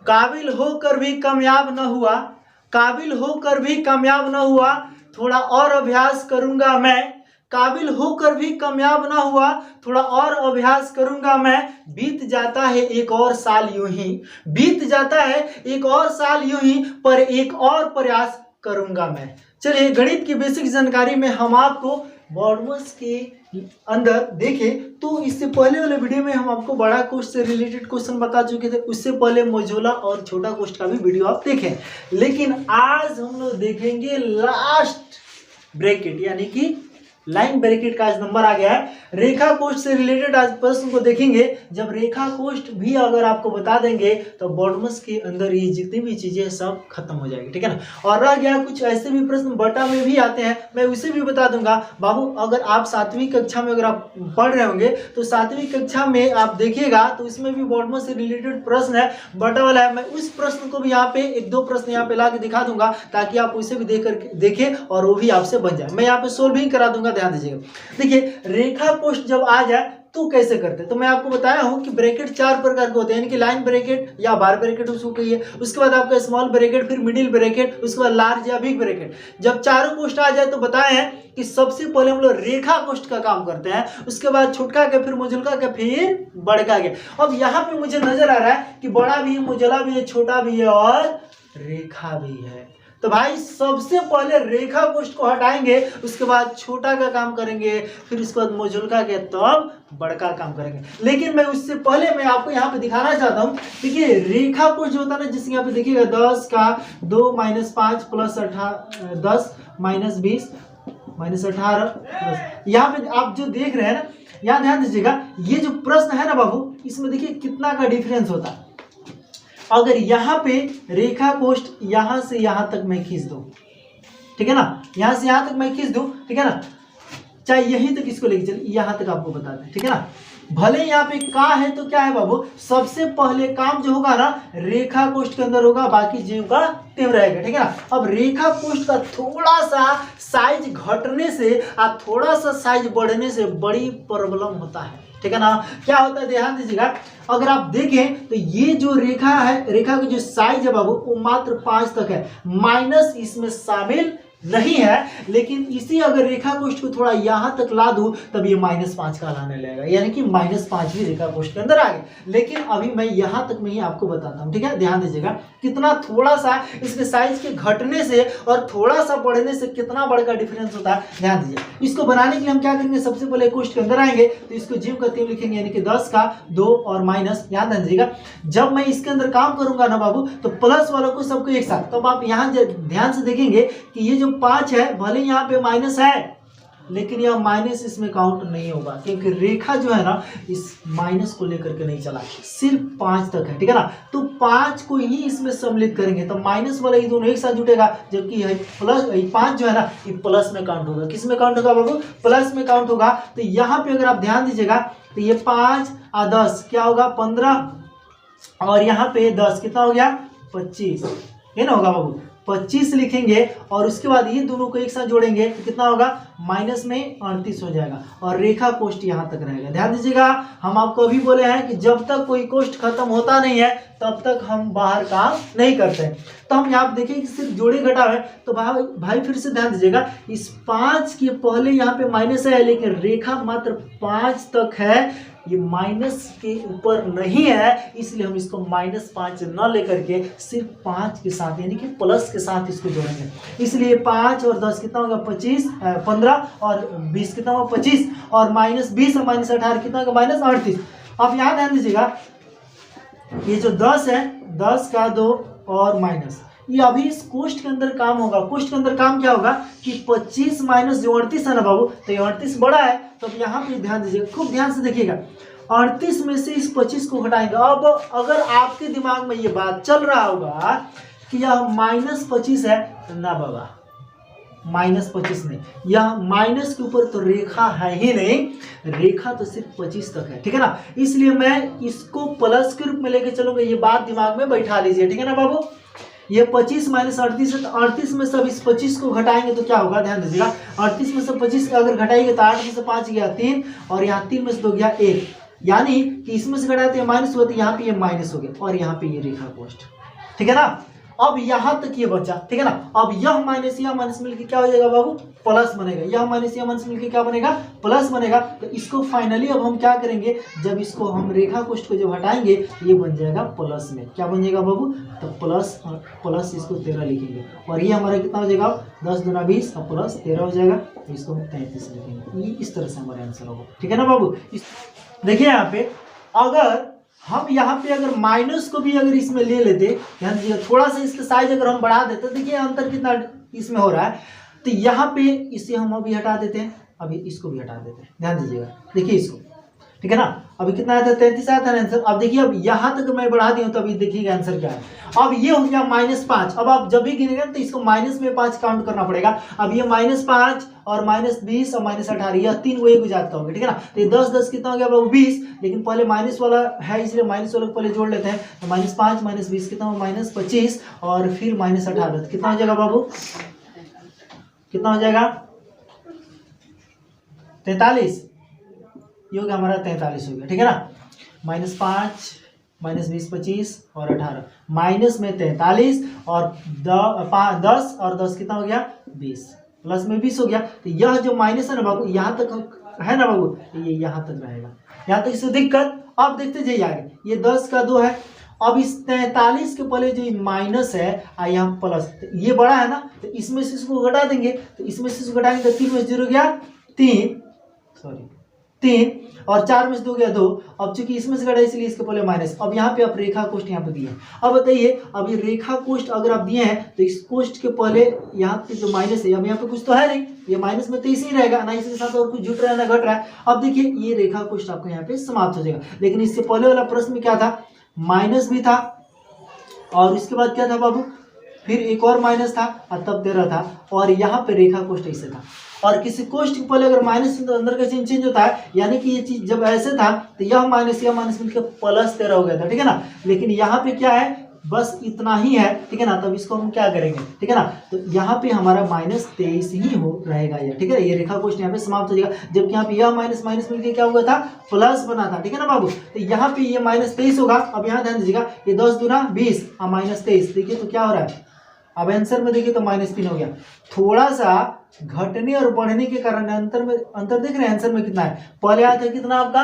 काबिल होकर भी कामयाब न हुआ, काबिल होकर भी कामयाब न हुआ, थोड़ा और अभ्यास करूंगा मैं। काबिल होकर भी कामयाब ना हुआ, थोड़ा और अभ्यास करूंगा मैं। बीत जाता है एक और साल यूं ही, बीत जाता है एक और साल यूं ही, पर एक और प्रयास करूंगा मैं। चलिए, गणित की बेसिक जानकारी में हम आपको बॉडमस के अंदर देखें तो इससे पहले वाले वीडियो में हम आपको बड़ा कोष्ठ से रिलेटेड क्वेश्चन बता चुके थे। उससे पहले मोजुला और छोटा कोष्ठ का भी वीडियो आप देखें। लेकिन आज हम लोग देखेंगे लास्ट ब्रैकेट, यानी कि लाइन ब्रैकेट का आज नंबर आ गया है। रेखा कोष्ठ से रिलेटेड आज प्रश्न को देखेंगे। जब रेखा कोष्ठ भी अगर आपको बता देंगे तो बॉडमस के अंदर ये जितनी भी चीजें सब खत्म हो जाएगी, ठीक है ना। और रह गया कुछ ऐसे भी प्रश्न बटा में भी आते हैं, मैं उसे भी बता दूंगा। बाबू, अगर आप 7वीं कक्षा में अगर आप पढ़ रहे होंगे तो 7वीं कक्षा में आप देखिएगा तो इसमें भी बॉडमस से रिलेटेड प्रश्न है, बटा वाला है। मैं उस प्रश्न को भी यहाँ पे 1-2 प्रश्न यहाँ पे ला के दिखा दूंगा ताकि आप उसे भी देखें और वो भी आपसे बन जाए। मैं यहाँ पे सोल्विंग करा दूंगा, ध्यान दीजिएगा। देखिए, रेखा कोष्ठ जब आ जाए तो कैसे करते हैं, तो मैं आपको बताया हूं कि ब्रैकेट 4 प्रकार के होते हैं, यानी कि लाइन ब्रैकेट या बार ब्रैकेट उसको कहिए, उसके बाद आपका स्मॉल ब्रैकेट, फिर मिडिल ब्रैकेट, उसके बाद लार्ज या बिग ब्रैकेट। जब चारों कोष्ठ आ जाए तो बताए हैं कि सबसे पहले हम लोग रेखा कोष्ठ का काम करते हैं, उसके बाद छोटका के, फिर मोजुलका के, फिर बड़का के। अब यहाँ पे मुझे नजर आ रहा है कि बड़ा भी है, मोजुला भी है, छोटा भी है और रेखा भी है। तो भाई सबसे पहले रेखा कोष्ठ को हटाएंगे, उसके बाद छोटा का काम करेंगे, फिर उसके बाद मोजुलका के, तब बड़का काम करेंगे। लेकिन मैं उससे पहले मैं आपको यहाँ पे दिखाना चाहता हूँ। देखिए, रेखा कोष्ठ जो होता है ना, जिसके यहाँ पे देखिएगा 10 का 2 - 5 + 10 - 20 - 18 यहाँ पे आप जो देख रहे हैं ना, यहाँ ध्यान दीजिएगा, ये जो प्रश्न है ना बाबू, इसमें देखिए कितना का डिफरेंस होता है। अगर यहाँ पे रेखा कोष्ठ यहां से यहां तक मैं खींच दूं, ठीक है ना, यहां से यहां तक मैं खींच दूं, ठीक है ना, चाहे यहीं तक इसको लेके चलिए, यहां तक आपको बता दें, ठीक है ना। भले यहाँ पे का है तो क्या है बाबू, सबसे पहले काम जो होगा ना रेखा कोष्ठ के अंदर होगा, बाकी जीव का त्यों रहेगा, ठीक है ना। अब रेखा कोष्ठ का थोड़ा सा साइज घटने से और थोड़ा सा साइज बढ़ने से बड़ी प्रॉब्लम होता है, ठीक है ना। क्या होता है, ध्यान दीजिएगा, अगर आप देखें तो ये जो रेखा है, रेखा की जो साइज है बाबू वो मात्र 5 तक है, माइनस इसमें शामिल नहीं है। लेकिन इसी अगर रेखा कोष्ठ को थोड़ा यहां तक ला दूं तब ये -5 का लाने लगेगा, यानी कि -5 भी रेखा कोष्ठ के अंदर आ गए। लेकिन अभी मैं यहां तक में ही आपको बताता हूं, ठीक है। ध्यान दीजिएगा, कितना थोड़ा सा इसके साइज के घटने से और थोड़ा सा बढ़ने से कितना बड़ा डिफरेंस होता है, ध्यान दीजिए। इसको बनाने के लिए हम क्या करेंगे, सबसे पहले कोष्ठ के अंदर आएंगे तो इसको जीव का त्यों लिखेंगे, यानी कि 10 का 2 और माइनस। ध्यान दीजिएगा, जब मैं इसके अंदर काम करूंगा ना बाबू तो प्लस वालों को सबको एक साथ, तब आप यहाँ ध्यान से देखेंगे कि ये जो 5 है, भले यहाँ पे माइनस है लेकिन यह माइनस इसमें काउंट नहीं होगा, क्योंकि रेखा जो है ना इस माइनस को लेकर के नहीं चला, सिर्फ 5 तक है, ठीक है ना। तो 5 को ही इसमें सम्मिलित करेंगे तो माइनस वाला ये दोनों एक साथ जुटेगा, जबकि यह प्लस 5 जो है ना ये प्लस में काउंट होगा। किस में काउंट होगा बाबू, प्लस में काउंट होगा। तो यहाँ पे अगर आप ध्यान दीजिएगा तो ये 5 और 10 क्या होगा, 15, और यहाँ पे 10 कितना हो गया, 25, ये ना होगा बाबू, 25 लिखेंगे और उसके बाद ये दोनों को एक साथ जोड़ेंगे तो कितना होगा, माइनस में 38 हो जाएगा और रेखा कोष्ठ यहाँ तक रहेगा। ध्यान दीजिएगा, हम आपको अभी बोले हैं कि जब तक कोई कोष्ठ खत्म होता नहीं है तब तक हम बाहर काम नहीं करते। तो हम यहाँ देखिए कि सिर्फ जोड़े घटा है, तो भाई फिर से ध्यान दीजिएगा, इस 5 के पहले यहाँ पे माइनस है लेकिन रेखा मात्र 5 तक है, ये माइनस के ऊपर नहीं है, इसलिए हम इसको -5 न लेकर के सिर्फ 5 के साथ यानी कि प्लस के साथ इसको जोड़ेंगे। इसलिए 5 और 10 कितना होगा, 15 और 20 कितना होगा, 25, और -20 और -18 कितना होगा, -38। अब यहाँ ध्यान दीजिएगा, ये जो 10 है, 10 का 2 और माइनस, ये अभी इस कोष्ठ के अंदर काम होगा। कोष्ठ के अंदर काम क्या होगा कि 25 माइनस जो 38 है ना बाबू, तो ये 38 बड़ा है, तो अब यहाँ पे ध्यान दीजिएगा, खूब ध्यान से देखिएगा, 38 में से इस 25 को घटाएंगे। अब अगर आपके दिमाग में ये बात चल रहा होगा कि यह -25 है, तो ना बाबा, -25 नहीं, यह माइनस के ऊपर तो रेखा है ही नहीं, रेखा तो सिर्फ 25 तक है, ठीक है ना। इसलिए मैं इसको प्लस के रूप में लेके चलूंगा, ये बात दिमाग में बैठा लीजिए, ठीक है ना बाबू। ये 25 माइनस 38 है, तो 38 में से अब इस 25 को घटाएंगे तो क्या होगा, ध्यान दीजिएगा, 38 में से 25 अगर घटाएंगे तो 8 में से 5 गया 3 और यहाँ 3 में से 2 गया 1, यानी कि इसमें से घटाते हैं माइनस हुआ तो यहाँ पे ये माइनस हो गया और यहाँ पे ये रेखा कोष्ठ, ठीक है ना। अब यहाँ तक ये बचा, ठीक है ना। अब यह माइनस मिलकर क्या हो जाएगा बाबू, प्लस बनेगा। यह माइनस मिलकर क्या बनेगा, प्लस बनेगा। तो इसको फाइनली अब हम क्या करेंगे, जब इसको हम रेखा कोष्ठ को जब हटाएंगे ये बन जाएगा प्लस में, क्या बन जाएगा बाबू, तो प्लस इसको 13 लिखेंगे और ये हमारा कितना हो जाएगा 10 दूना 20 और प्लस 13 हो जाएगा, तो इसको हम 33 लिखेंगे। ये इस तरह से हमारा आंसर होगा, ठीक है ना बाबू। देखिए यहाँ पे अगर हम यहाँ पे अगर माइनस को भी अगर इसमें ले लेते, ध्यान दीजिए थोड़ा सा इसका साइज अगर हम बढ़ा देते, देखिए अंतर कितना इसमें हो रहा है। तो यहाँ पे इसे हम अभी हटा देते हैं, अभी इसको भी हटा देते हैं, ध्यान दीजिएगा, देखिए इसको, ठीक है ना। अभी कितना आया था 33 आया था आंसर। अब देखिए अब यहाँ तक मैं बढ़ा दी हूँ तो अभी देखिएगा आंसर क्या है। अब ये हो गया -5। अब आप जब भी गिनेंगे तो इसको माइनस में 5 काउंट करना पड़ेगा। अब ये -5 और -20 और -18 यह तीन वही गुजात का हो गया, ठीक है ना। तो ये 10 कितना हो गया बाबू 20, लेकिन पहले माइनस वाला है इसलिए माइनस वाला को पहले जोड़ लेते हैं। तो -5 -20 कितना हो -25 और फिर -18 कितना हो जाएगा बाबू, कितना हो जाएगा 43, ये हो गया हमारा 43 हो गया, ठीक है ना। -5 -20 25 और 18 माइनस में 43 और 10 और 10 कितना हो गया 20 प्लस में 20 हो गया। तो यह जो माइनस है ना बाबू यहाँ तक है ना बाबू, ये यहाँ तक रहेगा, यहाँ तक इससे दिक्कत। अब देखते जाइए आगे, ये 10 का 2 है। अब इस 43 के पहले जो माइनस है यहाँ प्लस, तो ये बड़ा है ना, तो इसमें से इसको घटा देंगे, तो इसमें से इसको घटाएंगे तो 3 में 0 गया 3 और 4 में से 2 गया 2। अब चूंकि इसमें से घटा इसलिए इसके पहले माइनस। अब यहाँ पे आप रेखा कोष्ठ यहाँ पे दिए हैं। अब बताइए, अब ये रेखा कोष्ठ अगर आप दिए हैं तो इस कोष्ठ के पहले यहाँ पे जो माइनस है, अब यहाँ पे कुछ तो है नहीं, ये माइनस में तो इसी ही रहेगा ना, इसके साथ और कुछ जुट रहा है ना घट रहा है। अब देखिए ये रेखा कोष्ठ आपको यहाँ पे समाप्त हो जाएगा। लेकिन इससे पहले वाला प्रश्न में क्या था, माइनस भी था और इसके बाद क्या था बाबू, फिर एक और माइनस था और तब 13 था और यहाँ पे रेखा कोष्ठ ऐसे था। और किसी कोष्ठ के पहले अगर माइनस तो अंदर का चिन्ह चेंज होता है, यानी कि ये चीज जब ऐसे था तो यह माइनस मिलकर +13 हो गया था, ठीक है ना। लेकिन यहाँ पे क्या है, बस इतना ही है, ठीक है ना। तब इसको हम क्या करेंगे, ठीक है ना। तो यहाँ पे हमारा -23 ही हो रहेगा ये, ठीक है। ये रेखा कोष्ठ यहाँ पे समाप्त हो जाएगा। जबकि यहाँ पे यह माइनस मिलकर क्या हुआ था, प्लस बना था, ठीक है ना बाबू। तो यहाँ पे ये -23 होगा। अब यहाँ ध्यान दीजिएगा, ये 10 दूना 20 और -23, देखिए तो क्या हो रहा है। अब आंसर में देखिए तो -3 हो गया। थोड़ा सा घटने और बढ़ने के कारण अंतर देख रहे हैं आंसर में कितना है। पहले आया था कितना आपका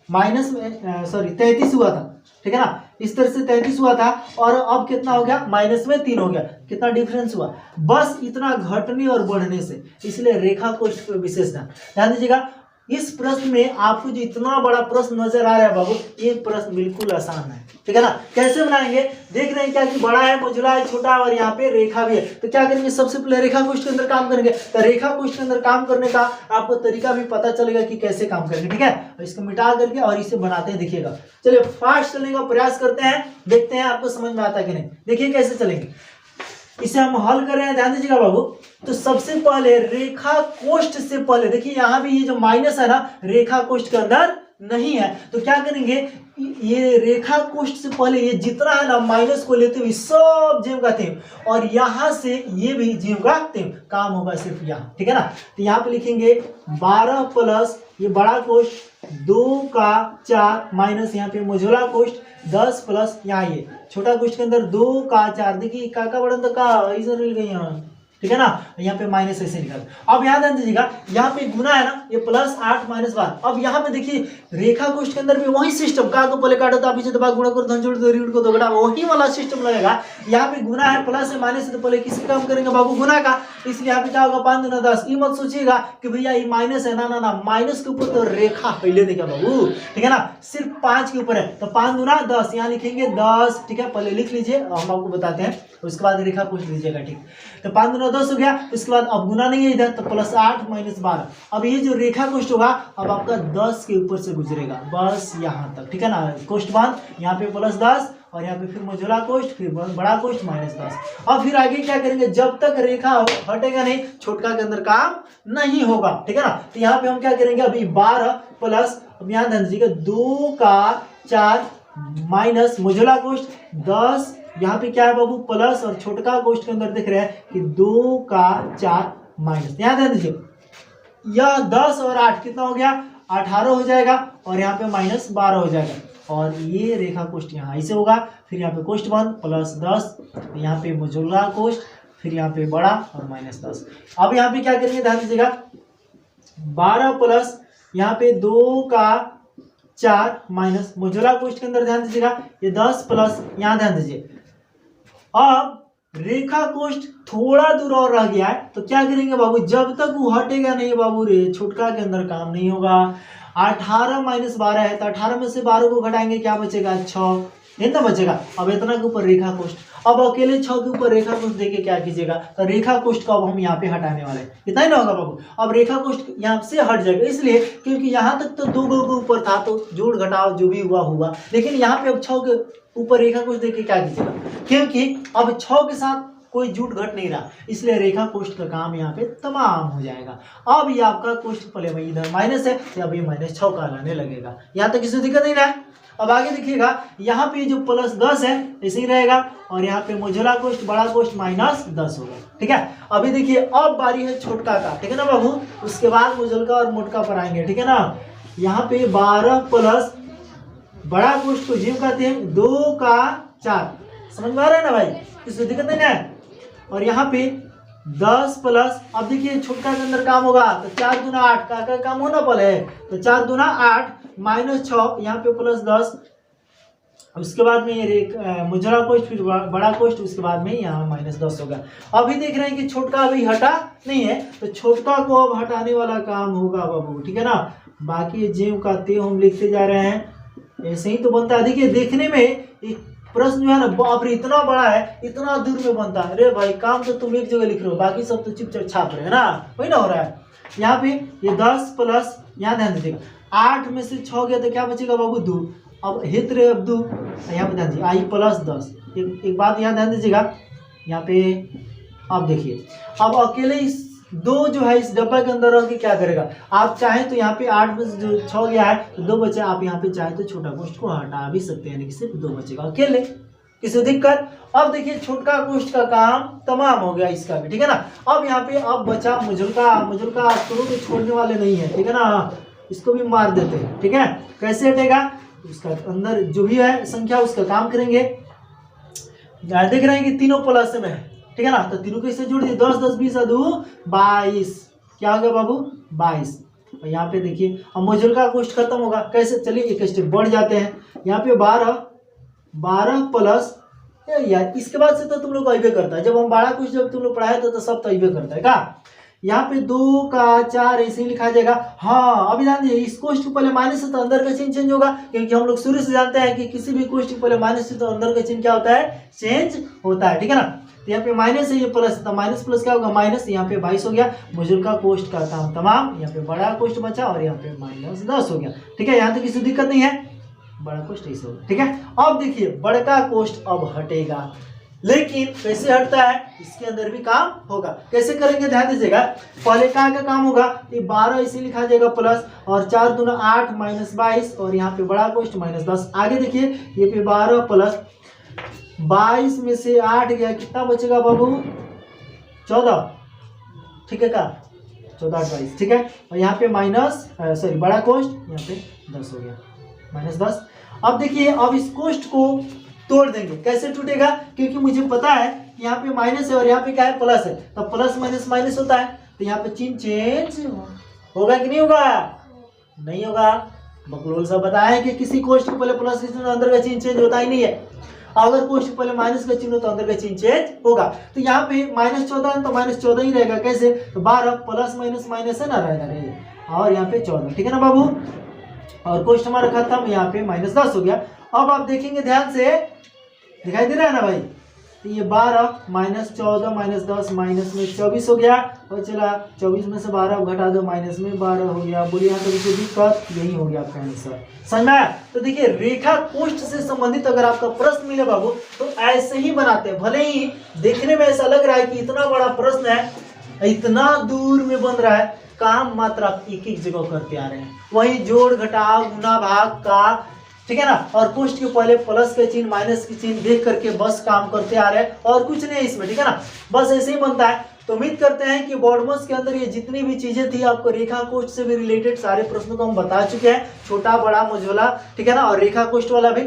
33 हुआ था, ठीक है ना। इस तरह से 33 हुआ था और अब कितना हो गया -3 हो गया। कितना डिफरेंस हुआ, बस इतना घटने और बढ़ने से, इसलिए रेखा कोष्ठ पर विशेष ध्यान दीजिएगा। इस प्रश्न में आपको जो इतना बड़ा प्रश्न नजर आ रहा है बाबू, ये प्रश्न बिल्कुल आसान है, ठीक है ना। कैसे बनाएंगे, देख रहे हैं क्या कि बड़ा है, मोजुला है, छोटा है और यहाँ पे रेखा भी है। तो क्या करेंगे, सबसे पहले रेखा कोष्ठ के अंदर काम करेंगे। तो रेखा कोष्ठ के अंदर काम करने का आपको तरीका भी पता चलेगा कि कैसे काम करेंगे, ठीक है। इसको मिटा करके और इसे बनाते हैं, देखिएगा। चलिए फास्ट चलने का प्रयास करते हैं, देखते हैं आपको समझ में आता है कि नहीं। देखिए कैसे चलेंगे, इसे हम हल कर रहे हैं, ध्यान दीजिएगा बाबू। तो सबसे पहले रेखा कोष्ठ से पहले देखिए यहाँ भी ये जो माइनस है ना, रेखा कोष्ठ के अंदर नहीं है। तो क्या करेंगे, ये रेखा कोष्ठ से पहले ये जितना है ना माइनस को लेते हुए सब जीव का तेम, और यहाँ से ये भी जीव का तेम, काम होगा सिर्फ यहाँ, ठीक है ना। तो यहाँ पे लिखेंगे 12 प्लस ये बड़ा कोष्ठ 2 का 4 माइनस यहाँ पे मोजुला कोष्ठ 10 प्लस यहाँ ये छोटा कोष्ठ के अंदर 2 का 4। देखिए का बड़ा तो का इधर मिल गई यहाँ, ठीक है ना। यहाँ पे माइनस ऐसे निकाल। अब यहाँ ध्यान दीजिएगा, यहाँ पे गुना है ना, ये +8 -12। अब यहाँ पे देखिए रेखा कोष्ठ के अंदर भी वही सिस्टम, का को पहले काटो तो पीछे दबा गुणा करो धन जोड़ दो ऋण को दो घटा, वही वाला सिस्टम लगेगा। यहाँ पे गुना है, प्लस है माइनस है, तो पहले किसी काम करेंगे बाबू, गुना का। इसलिए यहाँ पे क्या होगा 5 दूना 10। ये मत सोचिएगा कि भैया ये माइनस है, ना माइनस के ऊपर तो रेखा पहले देखा बाबू, ठीक है ना। सिर्फ 5 के ऊपर है, तो 5 दूना 10, यहाँ लिखेंगे 10, ठीक है। पहले लिख लीजिए, हम आपको बताते हैं, उसके बाद रेखा कोष्ठ लीजिएगा, ठीक। तो 5 दूना 10 हो गया। इसके बाद अब गुना नहीं है इधर, तो +8 -12। अब ये जो रेखा कोष्ठ होगा अब आपका 10 के ऊपर से गुजरेगा, बस यहाँ तक, ठीक है ना। कोष्ठ बांध, यहाँ पे +10 और यहाँ पे फिर मोजुला कोष्ठ, फिर बड़ा कोष्ठ -10। अब फिर आगे क्या करेंगे, जब तक रेखा हटेगा नहीं छोटका के अंदर काम नहीं होगा, ठीक है ना। तो यहाँ पे हम क्या करेंगे, अभी 12 प्लस, अब यहाँ ध्यान दीजिएगा 2 का 4 माइनस मोजुला कोष्ठ 10, यहाँ पे क्या है बाबू प्लस, और छोटका कोष्ठ के अंदर देख रहे हैं कि 2 का 4 माइनस। यहाँ ध्यान दीजिए, यह 10 और 8 कितना हो गया 18 हो जाएगा और यहाँ पे -12 हो जाएगा और ये रेखा कोष्ठ यहाँ ऐसे होगा। फिर यहाँ पे कोष्ठ बंद +10, यहाँ पे मोजुला कोष्ठ, फिर यहाँ पे बड़ा और -10। अब यहाँ पे क्या करेंगे ध्यान दीजिएगा, 12 प्लस यहाँ पे 2 का 4 माइनस मोजुला कोष्ठ के अंदर ध्यान दीजिएगा ये 10 प्लस यहाँ ध्यान दीजिए। अब रेखा कोष्ठ थोड़ा दूर और रह गया है तो क्या करेंगे बाबू, जब तक वो हटेगा नहीं बाबू रे छोटका के अंदर काम नहीं होगा। 18 - 12 है तो 18 में से 12 को घटाएंगे क्या बचेगा 6, इतना बचेगा। अब इतना के ऊपर रेखा कोष्ठ, अब अकेले 6 के ऊपर रेखा कोष्ठ देके क्या कीजिएगा, तो रेखा कोष्ठ को अब हम यहाँ पे हटाने वाले हैं, इतना ही ना होगा बाबू। अब रेखा कोष्ठ यहाँ से हट जाएगा इसलिए क्योंकि यहाँ तक तो 2 के ऊपर था तो जोड़ घटाव जो भी हुआ हुआ, लेकिन यहाँ पे अब 6 के ऊपर रेखा कोष्ठ देके क्या कीजिएगा, क्योंकि अब 6 के साथ कोई जुट घट नहीं रहा इसलिए रेखा कोष्ठ का काम यहाँ पे तमाम हो जाएगा। अब ये आपका कोष्ठ पहले भाई इधर माइनस है तो अब ये -6 का लाने लगेगा, यहाँ तक किसी दिक्कत नहीं रहा। अब आगे देखिएगा यहाँ पे जो +10 है ऐसे ही रहेगा और यहाँ पे मोजुला कोष्ठ बड़ा कोष्ठ -10 होगा, ठीक है। अभी देखिए अब बारी है छोटका का, ठीक है ना बाबू, उसके बाद मोजुलका और मोटका पर आएंगे, ठीक है ना। यहाँ पे 12 प्लस बड़ा कोष्ठ को जीव कहते हैं 2 का 4, समझ में आ रहा है ना भाई, इसमें दिक्कत नहीं है। और यहाँ पे 10 प्लस, अब देखिए छोटका के अंदर काम होगा तो 4 दूना 8 का काम होना पड़े तो 4 दूना 8 -6 यहाँ पे +10, उसके बाद में ये मोजुला कोष्ठ फिर बड़ा कोष्ठ, उसके बाद में यहाँ -10 होगा। अभी देख रहे हैं कि छोटका अभी हटा नहीं है तो छोटका को अब हटाने वाला काम होगा बाबू, ठीक है ना। बाकी जेव का ते हम लिखते जा रहे हैं, ऐसे ही तो बनता है। देखिए देखने में एक प्रश्न जो है ना बाप रे इतना बड़ा है, इतना दूर में बनता है। अरे भाई काम तो तुम एक जगह लिख रहे हो, बाकी सब तो चुपचाप छाप रहे हैं ना, वही ना हो रहा है। यहाँ पे ये 10 प्लस यहाँ ध्यान दीजिएगा 8 में से 6 गया तो क्या बचेगा बाबू 2, अब हित रहे अब 2, यहाँ पे ध्यान दीजिए i +10। एक बात यहाँ ध्यान दीजिएगा, यहाँ पे अब देखिए अब अकेले इस 2 जो है इस डब्बा के अंदर रह के क्या करेगा, आप चाहें तो यहाँ पे 8 में से जो 6 गया है तो 2 बचे, आप यहाँ पे चाहें तो छोटा कोष्ठ को हटा भी सकते हैं, यानी कि सिर्फ 2 बचेगा अकेले, किसी दिक्कत। अब देखिए छोटका कोष्ठ का काम तमाम हो गया इसका भी, ठीक है ना। अब यहाँ पे अब बचा मुजुलका शुरू में छोड़ने वाले नहीं है, ठीक है ना, इसको भी मार देते हैं, ठीक है। कैसे हटेगा, उसका अंदर जो भी है संख्या उसका काम करेंगे। देख रहे हैं कि तीनों प्लस में है, ठीक है ना, तो तीनों को इससे जोड़ दिए 10 10 20 2 22, क्या हो गया बाबू 22। और यहाँ पे देखिए अब मोजुलका कोष्ठ खत्म होगा, कैसे, चलिए एक स्टेप बढ़ जाते हैं। यहाँ पे 12 प्लस यार इसके बाद से तो तुम लोग को अइबे करता है, जब हम 12 कोष्ठ जब तुम लोग पढ़ाए तो सब तो अइबे करता है का। यहाँ पे 2 का 4 ऐसे ही लिखा जाएगा। हाँ अभी ध्यान दीजिए इस कोष्ठ को पहले माइनस से तो अंदर का चिन्ह चेंज होगा, क्योंकि हम लोग शुरू से जानते हैं कि किसी भी कोष्ठ को पहले माइनस से तो अंदर का चिन्ह क्या होता है, चेंज होता है, ठीक है ना। तो यहाँ पे माइनस है, ये प्लस, तो माइनस प्लस क्या होगा माइनस, यहाँ पे 22 हो गया। मोजुलका कोष्ठ का काम तमाम, यहाँ पे बड़ा कोष्ठ बचा और यहाँ पे -10 हो गया, ठीक है। यहाँ तक किसी दिक्कत नहीं है, बड़ा कोष्ठ ऐसे होगा, ठीक है। अब देखिए बड़का कोष्ठ अब हटेगा, लेकिन कैसे हटता है, इसके अंदर भी काम होगा। कैसे करेंगे ध्यान दीजिएगा, पहले का काम होगा, ये 12 इसे लिखा जाएगा प्लस और 4 दूना 8 -22 और यहाँ पे बड़ा कोष्ठ -10। आगे देखिए ये पे 12 प्लस 22 में से 8 गया, कितना बचेगा बाबू 14, ठीक है का 14 22, ठीक है। और यहाँ पे बड़ा कोष्ठ यहाँ पे 10 हो गया -10। अब देखिए अब इस कोष्ठ को तोड़ देंगे, कैसे टूटेगा, क्योंकि मुझे पता है यहाँ पे माइनस है और यहाँ पे क्या है प्लस है, तो प्लस माइनस माइनस होता है, तो यहाँ पे चिन्ह चेंज होगा कि नहीं होगा, नहीं होगा। बकलोल साहब बताया कि किसी कोष्ठ के पहले प्लस का चिन्ह अंदर का चिन्ह चेंज होता ही नहीं है, अगर कोष्ठ के पहले माइनस का चिन्ह हो तो अंदर का चिन्ह चेंज होगा। तो यहाँ पे -14 है तो -14 ही रहेगा, कैसे, तो 12 प्लस माइनस माइनस है ना रहेगा, और यहाँ पे 14, ठीक है ना बाबू। और कोष्ठ हमारा खत्म, यहाँ पे -10 हो गया। अब आप देखेंगे ध्यान से, दिखाई दे रहा है ना भाई, तो ये 12 -14 -10 माइनस में 24 हो गया, और चला 24 में से 12 घटा दो माइनस में 12 हो गया। बोलिए यहाँ पे दिक्कत, यही हो गया आपका आंसर, समझ में आया। तो देखिए रेखा कोष्ठ से संबंधित अगर आपका प्रश्न मिले बाबू तो ऐसे ही बनाते हैं, भले ही देखने में ऐसा लग रहा है कि इतना बड़ा प्रश्न है, इतना दूर में बन रहा है, काम मात्र आप एक एक जगह करते आ रहे हैं, वही जोड़ घटाव गुना भाग का, ठीक है ना। और कोष्ठ के पहले प्लस के चिन्ह माइनस के चिन्ह देख करके बस काम करते आ रहे हैं, और कुछ नहीं इसमें, ठीक है ना, बस ऐसे ही बनता है। तो उम्मीद करते हैं कि बॉडमस के अंदर ये जितनी भी चीजें थी आपको रेखा कोष्ठ से भी रिलेटेड सारे प्रश्नों को हम बता चुके हैं, छोटा बड़ा मझोला, ठीक है ना, और रेखा कोष्ठ वाला भी।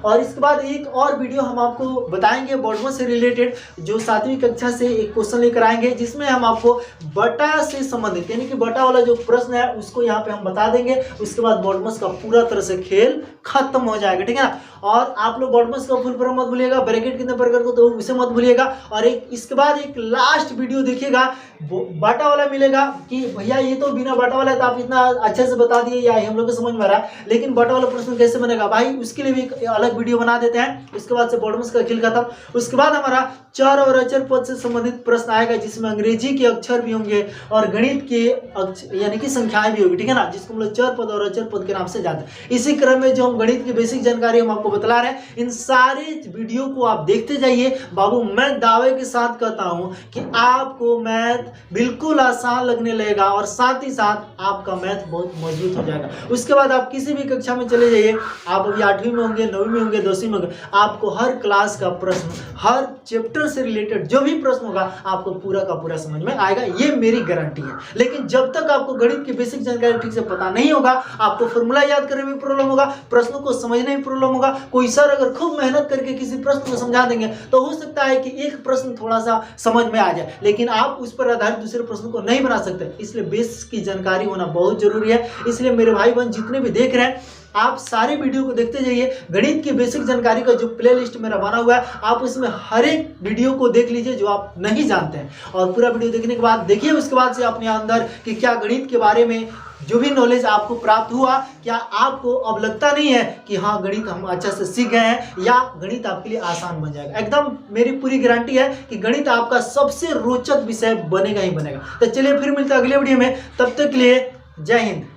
और इसके बाद एक और वीडियो हम आपको बताएंगे बॉडमस से रिलेटेड, जो 7वीं कक्षा से एक क्वेश्चन लेकर आएंगे, जिसमें हम आपको बटा से संबंधित यानी कि बटा वाला जो प्रश्न है उसको यहाँ पे हम बता देंगे। उसके बाद बॉडमस का पूरा तरह से खेल खत्म हो जाएगा, ठीक है ना। और आप लोग बॉडमस का फुल फॉर्म मत भूलिएगा, ब्रैकेट कितने प्रकार को तो उसे मत भूलिएगा। और एक इसके बाद एक लास्ट वीडियो देखिएगा, बाटा वाला मिलेगा कि भैया ये तो बिना बाटा वाला है तो आप इतना अच्छे से बता दिए या हम लोग को समझ में आ रहा है, लेकिन बाटा वाला प्रश्न कैसे बनेगा भाई, उसके लिए भी एक अलग वीडियो बना देते हैं। उसके बाद से बॉडमस का खेल खत्म। उसके बाद हमारा चर और अचर पद से संबंधित प्रश्न आएगा, जिसमें अंग्रेजी के अक्षर भी होंगे और गणित के यानी कि संख्याएं भी होगी, ठीक है ना, जिसको हम लोग चर पद और अचर पद के नाम से जानते हैं। इसी क्रम में जो हम गणित की बेसिक जानकारी हम आपको बतला रहे हैं, इन सारे वीडियो को आप देखते जाइए। बाबू मैं दावे के साथ कहता हूं कि आपको मैथ बिल्कुल आसान लगने लगेगा और साथ ही साथ आपका मैथ बहुत मजबूत हो जाएगा। उसके बाद आप किसी भी कक्षा में चले जाइए, आप अभी 8वीं में होंगे, 9वीं में होंगे, 10वीं में होंगे, आपको हर क्लास का प्रश्न, हर चैप्टर से रिलेटेड जो भी प्रश्न होगा आपको पूरा का पूरा समझ में आएगा, ये मेरी गारंटी है। लेकिन जब तक आपको गणित की बेसिक जानकारी ठीक से पता नहीं होगा, आपको फॉर्मूला याद करने में प्रॉब्लम होगा, प्रश्नों को समझने में प्रॉब्लम होगा। कोई सर अगर खूब मेहनत करके किसी प्रश्न को समझा देंगे तो हो सकता है कि एक प्रश्न थोड़ा सा समझ में आ जाए, लेकिन आप उस पर आधारित दूसरे प्रश्न को नहीं बना सकते। इसलिए बेस की जानकारी होना बहुत जरूरी है। इसलिए मेरे भाई बहन जितने भी देख रहे हैं, आप सारे वीडियो को देखते जाइए। गणित की बेसिक जानकारी का जो प्लेलिस्ट मेरा बना हुआ है, आप उसमें हर एक वीडियो को देख लीजिए जो आप नहीं जानते हैं, और पूरा वीडियो देखने के बाद देखिए उसके बाद से अपने अंदर कि क्या गणित के बारे में जो भी नॉलेज आपको प्राप्त हुआ, क्या आपको अब लगता नहीं है कि हाँ गणित हम अच्छे से सीख गए हैं, या गणित आपके लिए आसान बन जाएगा। एकदम मेरी पूरी गारंटी है कि गणित आपका सबसे रोचक विषय बनेगा ही बनेगा। तो चलिए फिर मिलते हैं अगले वीडियो में, तब तक के लिए जय हिंद।